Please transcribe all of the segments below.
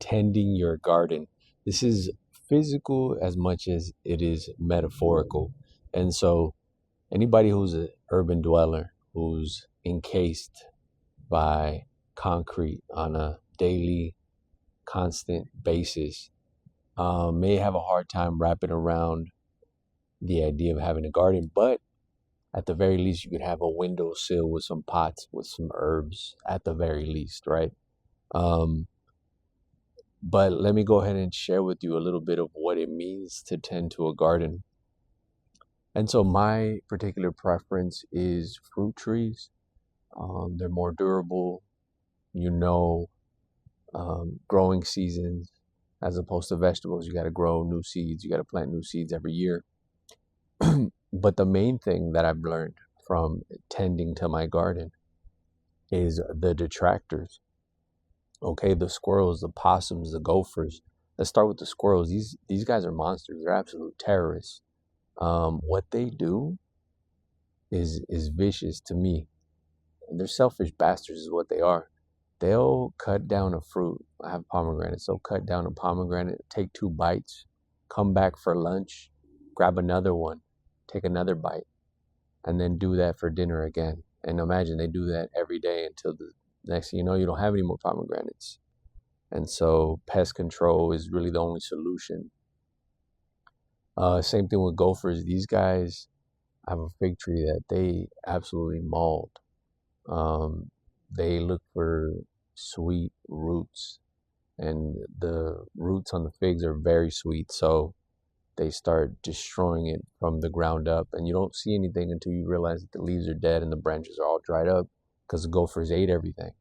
tending your garden. This is physical as much as it is metaphorical. And so anybody who's an urban dweller, who's encased by concrete on a daily, constant basis, may have a hard time wrapping around the idea of having a garden. But at the very least, you could have a windowsill with some pots with some herbs at the very least, right? Um, but let me go ahead and share with you a little bit of what it means to tend to a garden. And so my particular preference is fruit trees. They're more durable, you know, growing seasons as opposed to vegetables. You got to grow new seeds. You got to plant new seeds every year. But the main thing that I've learned from tending to my garden is the detractors. Okay, the squirrels, the possums, the gophers. Let's start with the squirrels. These guys are monsters. They're absolute terrorists. What they do is vicious to me. And they're selfish bastards is what they are. They'll cut down a fruit. I have pomegranates. They'll cut down a pomegranate, take 2 bites, come back for lunch, grab another one, take another bite, and then do that for dinner again. And imagine they do that every day until the next thing you know, you don't have any more pomegranates. And so pest control is really the only solution. Same thing with gophers. These guys have a fig tree that they absolutely mauled. They look for sweet roots, and the roots on the figs are very sweet. So they start destroying it from the ground up, and you don't see anything until you realize that the leaves are dead and the branches are all dried up because the gophers ate everything.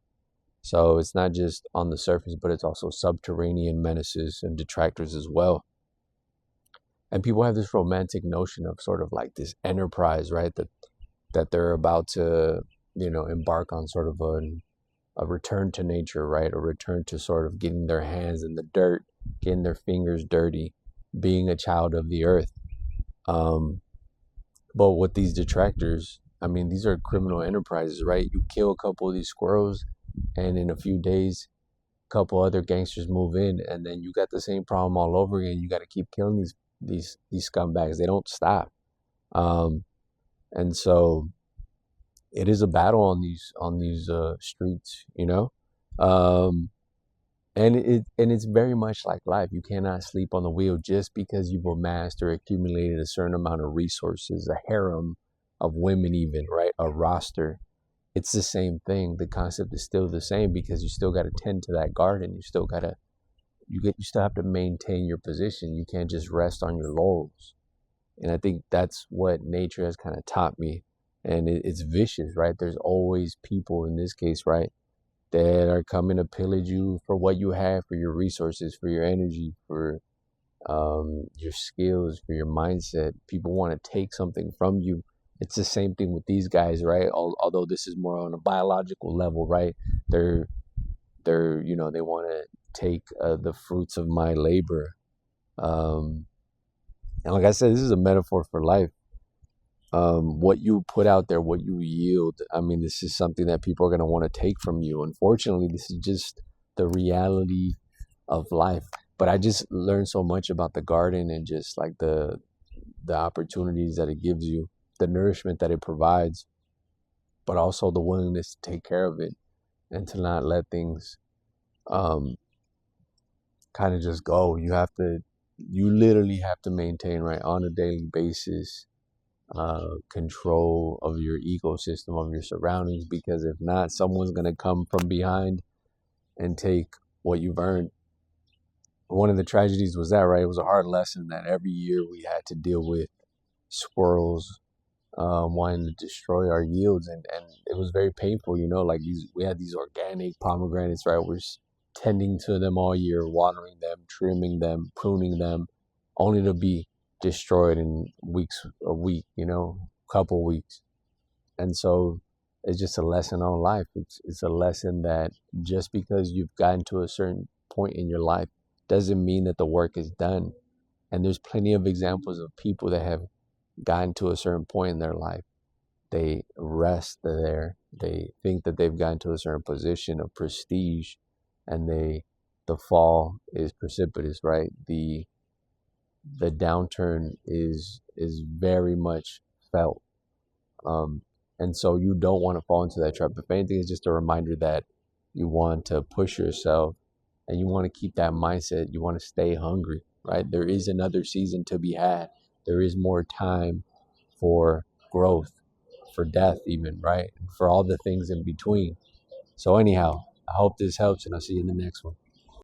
So it's not just on the surface, but it's also subterranean menaces and detractors as well. And people have this romantic notion of sort of like this enterprise, right? That they're about to, embark on sort of a return to nature, right? A return to sort of getting their hands in the dirt, getting their fingers dirty, being a child of the earth. But with these detractors, I mean, these are criminal enterprises, right? You kill a couple of these squirrels, and in a few days, a couple other gangsters move in, and then you got the same problem all over again. You got to keep killing these scumbags. They don't stop. And so it is a battle on these streets, and it's very much like life. You cannot sleep on the wheel just because you've amassed or accumulated a certain amount of resources, a harem of women, even, right? A roster. It's the same thing. The concept is still the same because you still got to tend to that garden. You still have to maintain your position. You can't just rest on your laurels. And I think that's what nature has kind of taught me. And it's vicious, right? There's always people in this case, right, that are coming to pillage you for what you have, for your resources, for your energy, for your skills, for your mindset. People want to take something from you. It's the same thing with these guys, right? Although this is more on a biological level, right? They want to take the fruits of my labor. And like I said, this is a metaphor for life. What you put out there, what you yield. I mean, this is something that people are going to want to take from you. Unfortunately, this is just the reality of life. But I just learned so much about the garden and just like the opportunities that it gives you, the nourishment that it provides, but also the willingness to take care of it and to not let things kind of just go. You literally have to maintain, right, on a daily basis, control of your ecosystem, of your surroundings, because if not, someone's going to come from behind and take what you've earned. One of the tragedies was that, right? It was a hard lesson that every year we had to deal with squirrels wanting to destroy our yields, and it was very painful, like we had these organic pomegranates, right? We're tending to them all year, watering them, trimming them, pruning them, only to be destroyed in a week, couple weeks. And so it's just a lesson on life. It's a lesson that just because you've gotten to a certain point in your life doesn't mean that the work is done. And there's plenty of examples of people that have gotten to a certain point in their life. They rest there. They think that they've gotten to a certain position of prestige, and they the fall is precipitous, right? The downturn is very much felt. Um, and so you don't want to fall into that trap. If anything, it's just a reminder that you want to push yourself and you want to keep that mindset. You want to stay hungry, right? There is another season to be had. There is more time for growth, for death, even, right? For all the things in between. So, anyhow, I hope this helps and I'll see you in the next one.